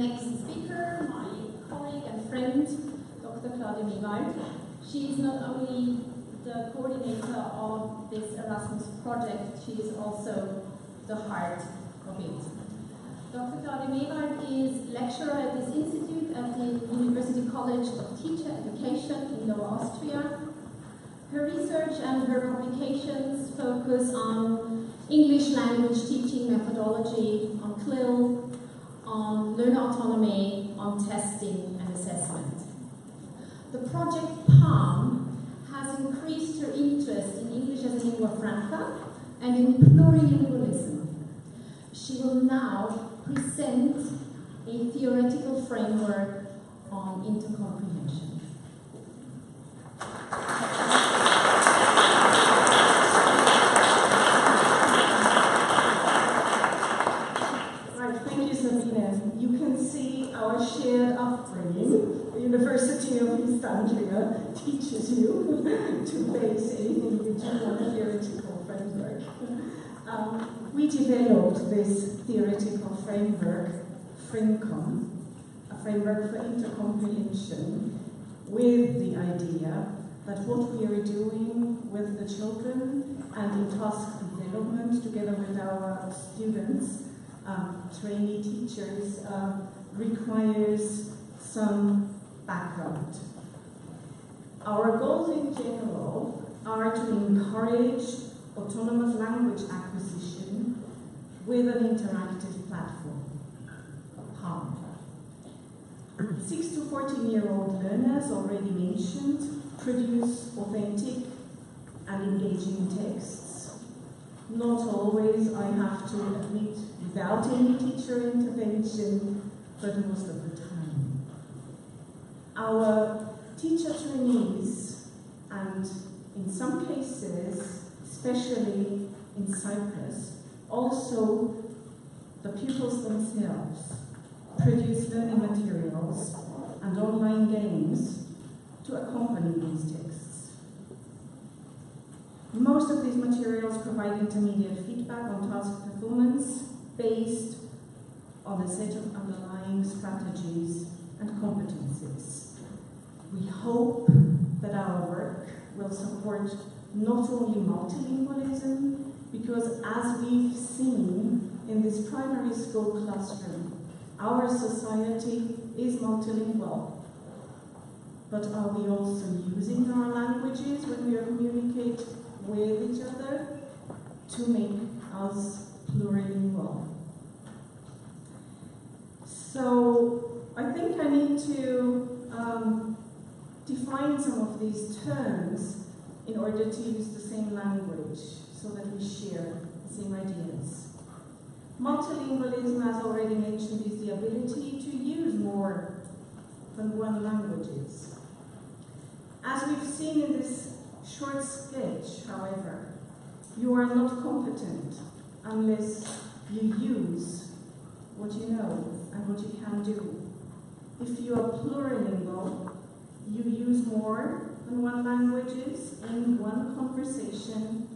next speaker, my colleague and friend, Dr. Claudia Mewald. She is not only the coordinator of this Erasmus project, she is also the heart of it. Dr. Claudia Mewald is lecturer at this institute at the University College of Teacher Education in Lower Austria. Her research and her publications focus on English language teaching methodology, on CLIL, on learner autonomy, on testing and assessment. The project PALM has increased her interest in English as a lingua franca and in plurilingualism. She will now present a theoretical framework on intercomprehension. You can see our shared upbringing. The University of East Anglia teaches you to base anything which is on a theoretical framework. We developed this theoretical framework, FRINCOM, a framework for intercomprehension, with the idea that what we are doing with the children and in task development together with our students, trainee teachers, requires some background. Our goals in general are to encourage autonomous language acquisition with an interactive platform, PALM. 6 to 14-year-old learners, already mentioned, produce authentic and engaging texts. Not always, I have to admit, without any teacher intervention, but most of the time. Our teacher trainees, and in some cases, especially in Cyprus, also the pupils themselves produce learning materials and online games to accompany these texts. Most of these materials provide intermediate feedback on task performance based on a set of underlying strategies and competencies. We hope that our work will support not only multilingualism, because as we've seen in this primary school classroom, our society is multilingual. But are we also using our languages when we communicate with each other to make us plurilingual? So I think I need to define some of these terms in order to use the same language so that we share the same ideas. Multilingualism, as already mentioned, is the ability to use more than one languages. As we've seen in this short sketch, however, you are not competent unless you use what you know and what you can do. If you are plurilingual, you use more than one languages in one conversation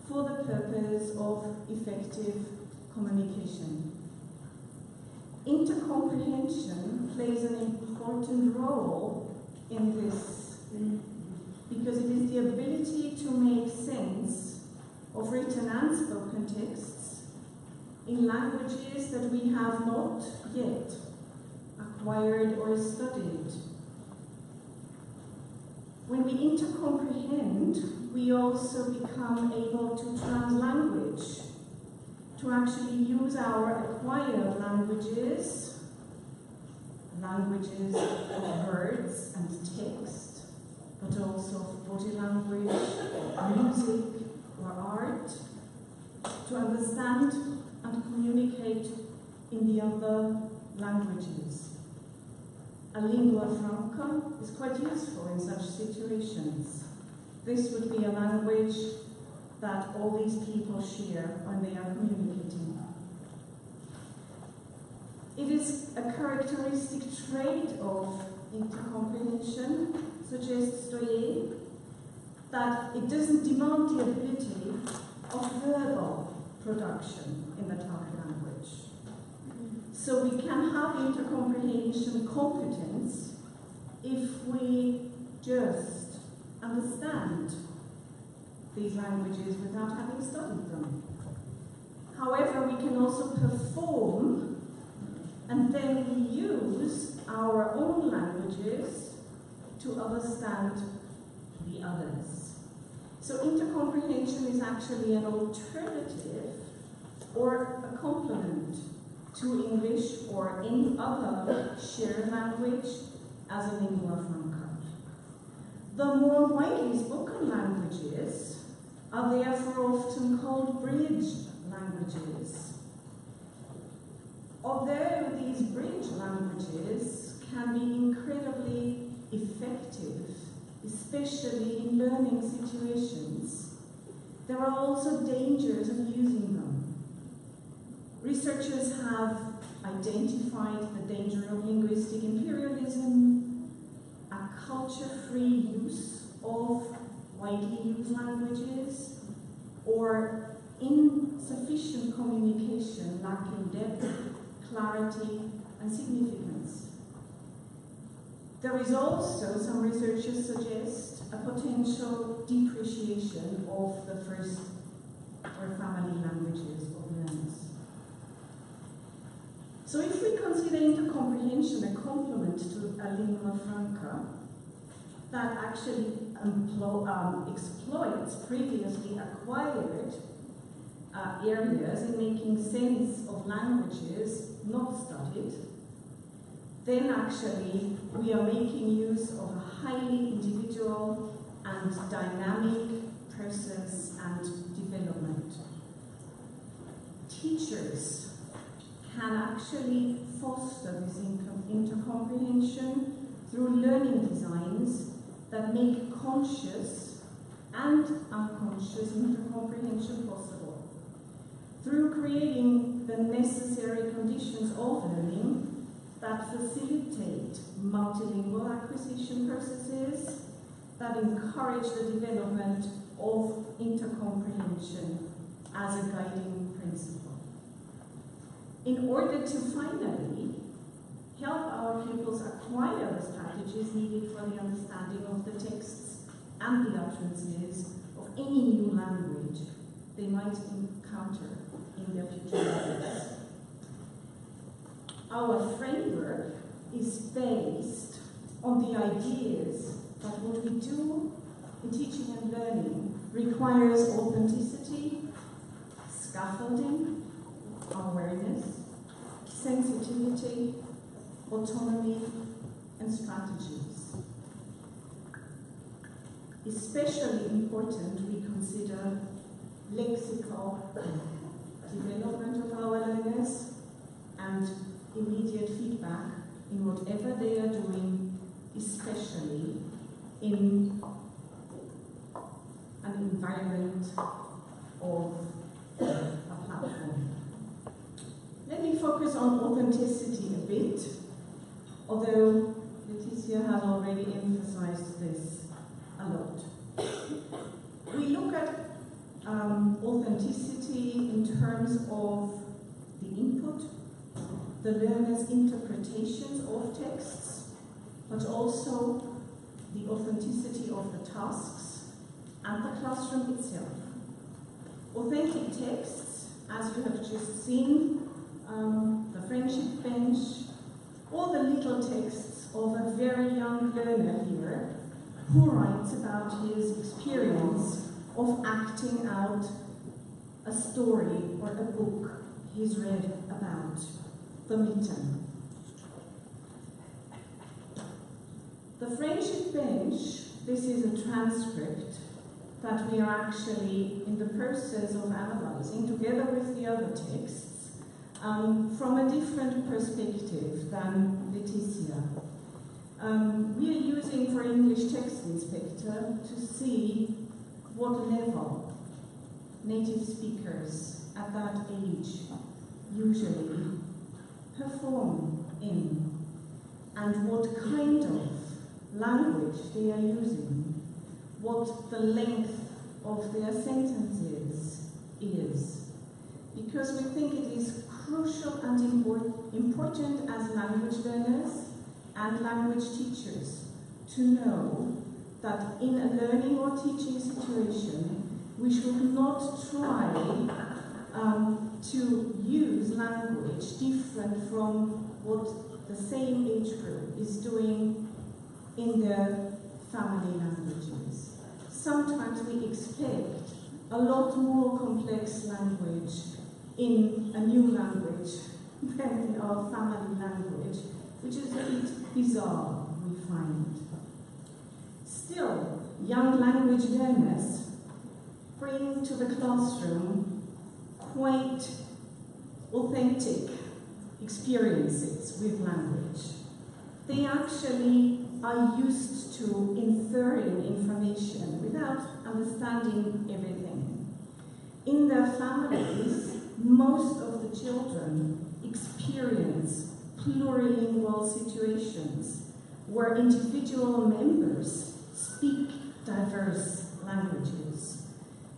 for the purpose of effective communication. Intercomprehension plays an important role in this because it is the ability to make sense of written and spoken texts in languages that we have not yet acquired or studied. When we intercomprehend, we also become able to translanguage, to actually use our acquired languages of words and text, but also of body language, music, or art, to understand and communicate in the other languages. A lingua franca is quite useful in such situations. This would be a language that all these people share when they are communicating. It is a characteristic trait of intercomprehension, suggests Doyer, that it doesn't demand the ability of verbal production in the target language. So we can have intercomprehension comprehension competence if we just understand these languages without having studied them. However, we can also perform and then we use our own languages to understand the others. So intercomprehension is actually an alternative or a complement to English or any other shared language as a lingua franca. The more widely spoken languages are therefore often called bridge languages. Although these bridge languages can be incredibly effective, especially in learning situations, there are also dangers of using them. Researchers have identified the danger of linguistic imperialism, a culture-free use of widely used languages, or insufficient communication lacking depth, clarity, and significance. There is also, some researchers suggest, a potential depreciation of the first or family languages of learners. So if we consider intercomprehension a complement to a lingua franca that actually exploits previously acquired areas in making sense of languages not studied, then actually we are making use of a highly individual and dynamic process and development. Teachers can actually foster this intercomprehension through learning designs that make conscious and unconscious intercomprehension possible. Through creating the necessary conditions of learning that facilitate multilingual acquisition processes that encourage the development of intercomprehension as a guiding principle. In order to finally help our pupils acquire the strategies needed for the understanding of the texts and the utterances of any new language they might encounter in their future lives. Our framework is based on the ideas that what we do in teaching and learning requires authenticity, scaffolding, awareness, sensitivity, autonomy, and strategies. Especially important, we consider lexical development of our learners and immediate feedback in whatever they are doing, especially in an environment of a platform. Let me focus on authenticity a bit, although Laetitia has already emphasized this a lot. We look at authenticity in terms of the input, the learner's interpretations of texts, but also the authenticity of the tasks and the classroom itself. Authentic texts, as you have just seen, the friendship bench, or the little texts of a very young learner here who writes about his experience of acting out a story or a book he's read about, the mitten. The friendship bench, this is a transcript that we are actually in the process of analyzing together with the other texts from a different perspective than Laetitia. We are using for English Text Inspector to see what level native speakers at that age usually perform in and what kind of language they are using, what the length of their sentences is. Because we think it is crucial and important as language learners and language teachers to know that in a learning or teaching situation, we should not try to use language different from what the same age group is doing in their family languages. Sometimes we expect a lot more complex language in a new language than in our family language, which is a bit bizarre, we find. Still, young language learners bring to the classroom quite authentic experiences with language. They actually are used to inferring information without understanding everything. In their families, most of the children experience plurilingual situations where individual members speak diverse languages.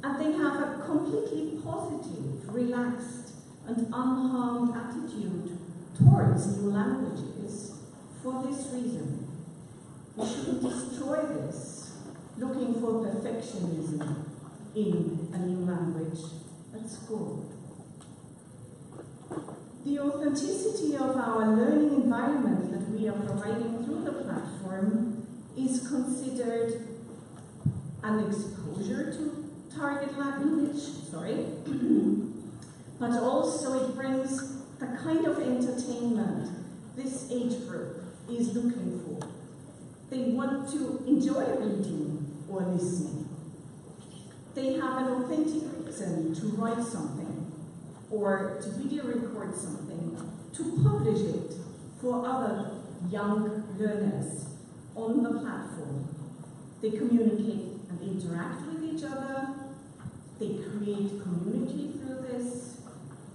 And they have a completely positive, relaxed, and unharmed attitude towards new languages for this reason. We shouldn't destroy this, looking for perfectionism in a new language at school. The authenticity of our learning environment that we are providing through the platform is considered an exposure to target language, but also it brings the kind of entertainment this age group is looking for. They want to enjoy reading or listening. They have an authentic reason to write something or to video record something, to publish it for other young learners on the platform. They communicate and interact with each other, they create community through this,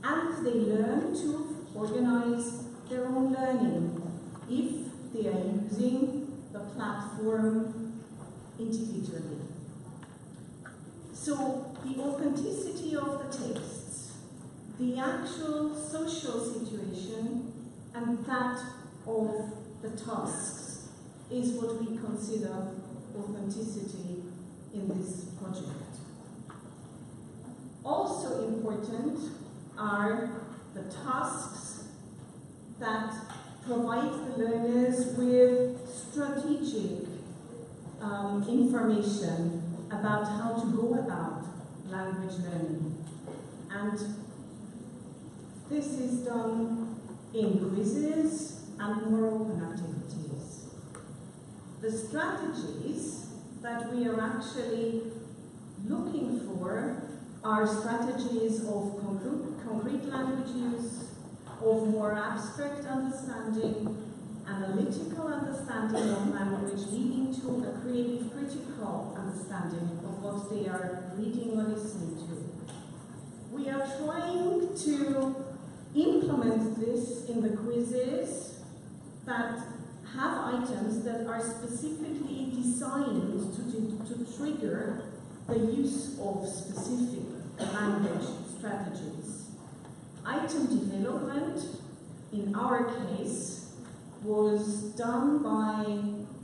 and they learn to organize their own learning if they are using the platform individually. So the authenticity of the texts, the actual social situation, and that of the tasks is what we consider authenticity in this project. Also important are the tasks that provide the learners with strategic information about how to go about language learning. And this is done in quizzes and more open activities. The strategies that we are actually looking for are strategies of concrete language use, of more abstract understanding, analytical understanding of language, leading to a creative, critical understanding of what they are reading or listening to. We are trying to implement this in the quizzes that have items that are specifically designed to trigger the use of specific language strategies. Item development, in our case, was done by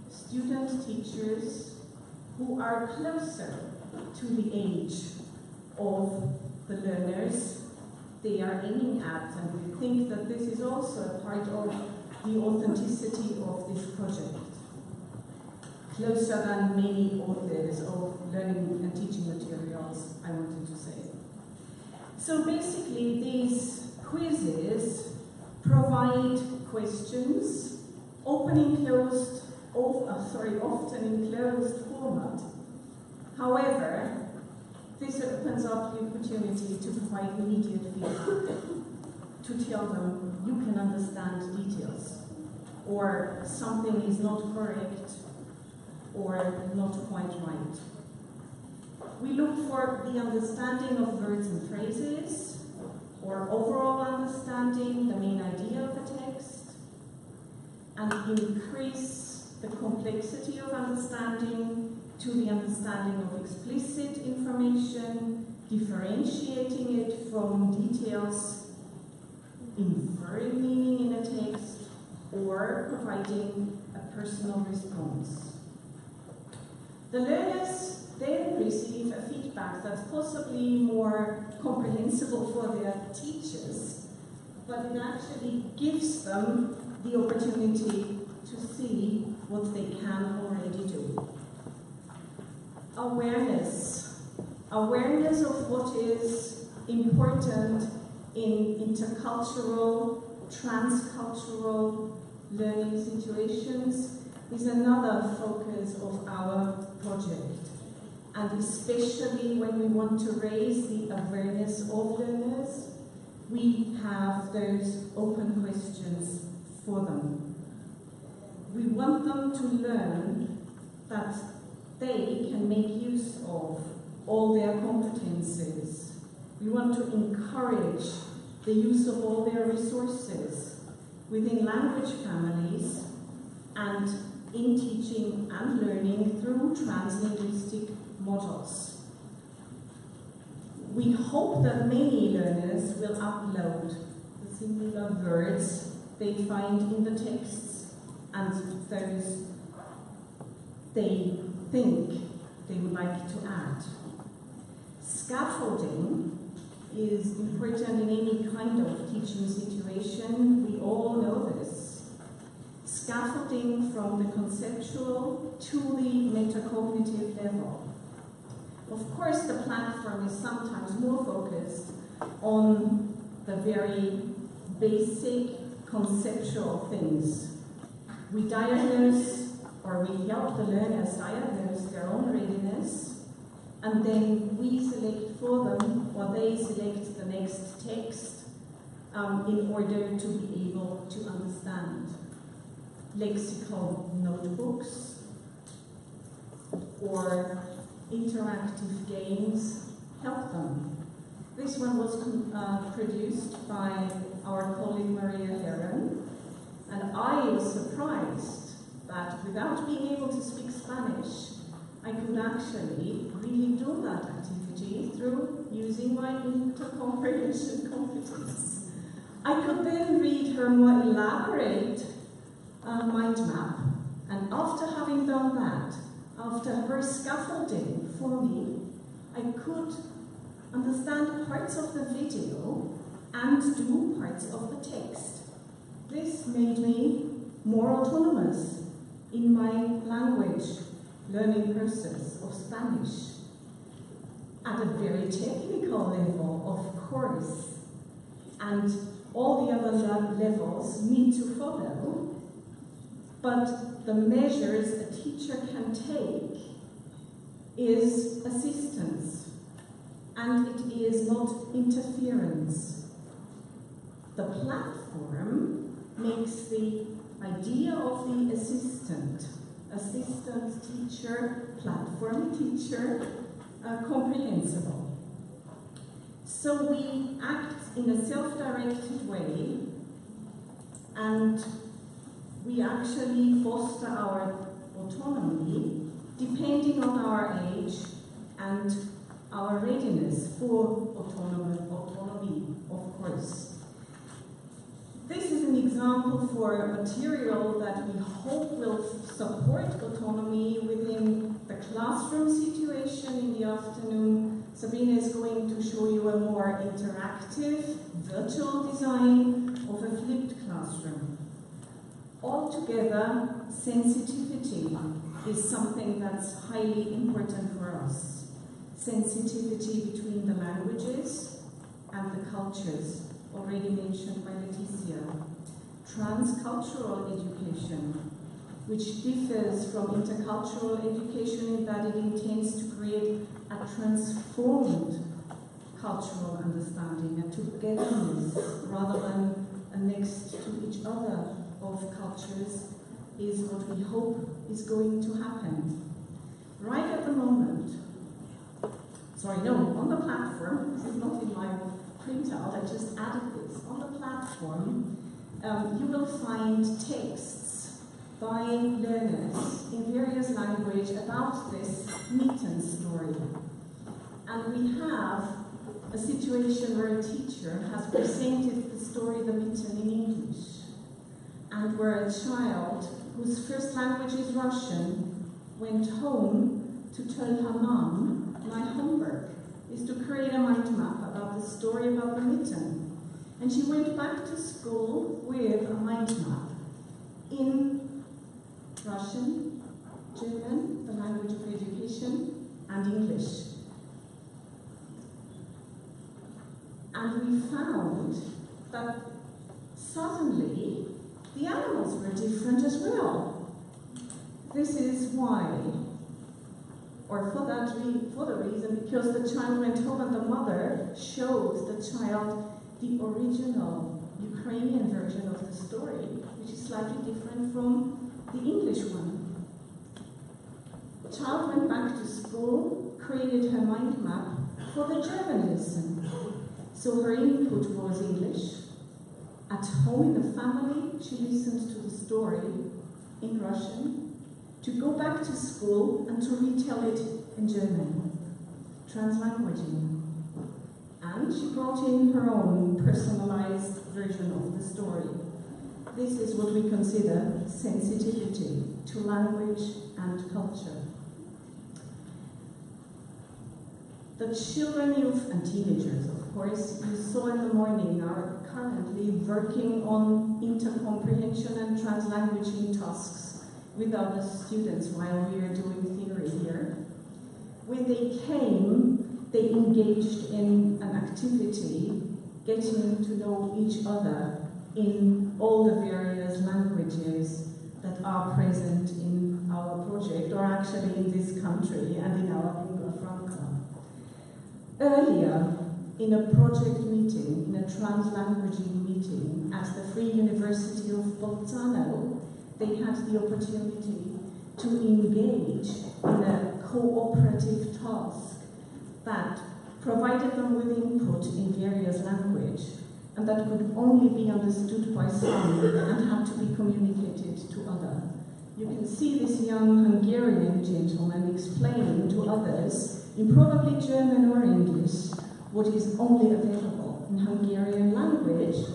student teachers who are closer to the age of the learners they are aiming at, and we think that this is also a part of the authenticity of this project. Closer than many authors of learning and teaching materials, I wanted to say. So basically, these quizzes provide questions, often in closed format. However, this opens up the opportunity to provide immediate feedback, to tell them you can understand details, or something is not correct, or not quite right. We look for the understanding of words and phrases, or overall understanding the main idea of the text, and increase the complexity of understanding to the understanding of explicit information, differentiating it from details, inferring meaning in a text, or providing a personal response. The learners then receive a feedback that's possibly more comprehensible for their teachers, but it actually gives them the opportunity to see what they can already do. Awareness. Awareness of what is important in intercultural, transcultural learning situations is another focus of our project. And especially when we want to raise the awareness of learners, we have those open questions for them. We want them to learn that they can make use of all their competences. We want to encourage the use of all their resources within language families and in teaching and learning through translinguistic models. We hope that many learners will upload the singular words they find in the texts and those they think they would like to add. Scaffolding is important in any kind of teaching situation. We all know this. Scaffolding from the conceptual to the metacognitive level. Of course, the platform is sometimes more focused on the very basic conceptual things. We diagnose, or we help the learners diagnose their own readiness, and then we select for them, or they select the next text in order to be able to understand. Lexical notebooks or interactive games help them. This one was produced by our colleague Maria Heron, and I was surprised that without being able to speak Spanish, I could actually really do that activity through using my intercomprehension competence. I could then read her more elaborate mind map, and after having done that, after her scaffolding for me, I could understand parts of the video and do parts of the text. This made me more autonomous in my language learning process of Spanish. At a very technical level, of course, and all the other levels need to follow, but the measures a teacher can take is assistance, and it is not interference. The platform makes the idea of the assistant teacher, platform teacher, comprehensible. So we act in a self-directed way, and we actually foster our autonomy depending on our age and our readiness for autonomy, of course. This is an example for a material that we hope will support autonomy within the classroom situation in the afternoon. Sabine is going to show you a more interactive, virtual design of a flipped classroom. Altogether, sensitivity is something that's highly important for us. Sensitivity between the languages and the cultures, already mentioned by Laetitia. Transcultural education, which differs from intercultural education in that it intends to create a transformed cultural understanding, a togetherness rather than a next to each other of cultures, is what we hope is going to happen. Right at the moment, on the platform, this is not in my printout, I just added this. On the platform, you will find texts by learners in various languages about this Mitten story. And we have a situation where a teacher has presented the story The Mitten in English. and where a child whose first language is Russian went home to tell her mom, my homework is to create a mind map about the story about the mitten. And she went back to school with a mind map in Russian, German, the language of education, and English. And we found that suddenly the animals were different as well. This is why, or for the reason, because the child went home and the mother showed the child the original Ukrainian version of the story, which is slightly different from the English one. The child went back to school, created her mind map for the German lesson. So her input was English. At home in the family, she listened to the story in Russian, to go back to school and to retell it in German, translanguaging. And she brought in her own personalized version of the story. This is what we consider sensitivity to language and culture. The children, youth, and teenagers, of course, you saw in the morning, are currently working on intercomprehension and translanguaging tasks with other students while we are doing theory here. When they came, they engaged in an activity, getting to know each other in all the various languages that are present in our project, or actually in this country and in our lingua franca. Earlier, in a project meeting, in a translanguaging meeting at the Free University of Bolzano, they had the opportunity to engage in a cooperative task that provided them with input in various languages and that could only be understood by some and had to be communicated to others. You can see this young Hungarian gentleman explaining to others in probably German or English what is only available in Hungarian language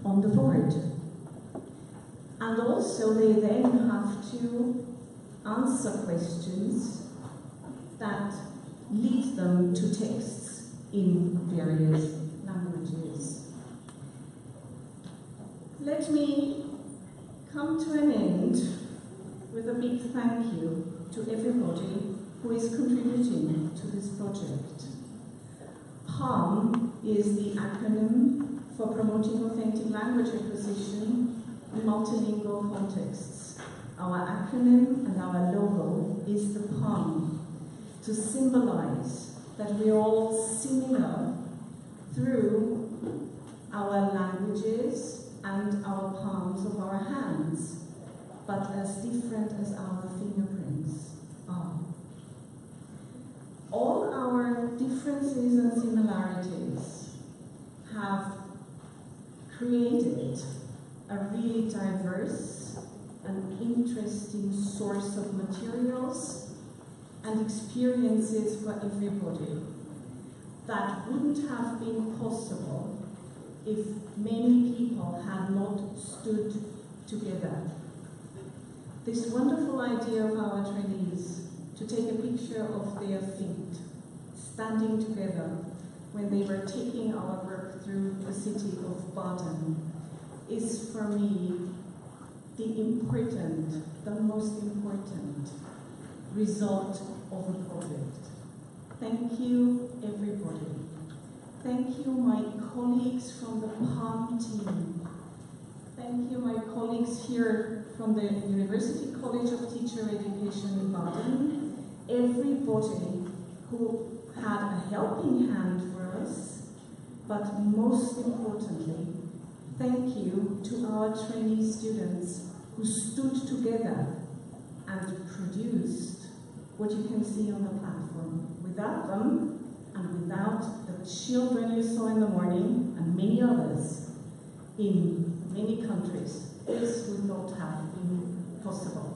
on the board. And also they then have to answer questions that lead them to texts in various languages. Let me come to an end with a big thank you to everybody who is contributing to this project. PALM is the acronym for Promoting Authentic Language Acquisition in Multilingual Contexts. Our acronym and our logo is the palm, to symbolize that we're all similar through our languages and our palms of our hands, but as different as our fingerprints are. All our differences and similarities have created a really diverse and interesting source of materials and experiences for everybody that wouldn't have been possible if many people had not stood together. This wonderful idea of our trainees to take a picture of their feet standing together when they were taking our work through the city of Baden is for me the most important result of a project. Thank you, everybody. Thank you, my colleagues from the PALM team. Thank you, my colleagues here from the University College of Teacher Education in Baden. Everybody who had a helping hand for us, but most importantly, thank you to our trainee students who stood together and produced what you can see on the platform. Without them, and without the children you saw in the morning, and many others in many countries, this would not have been possible.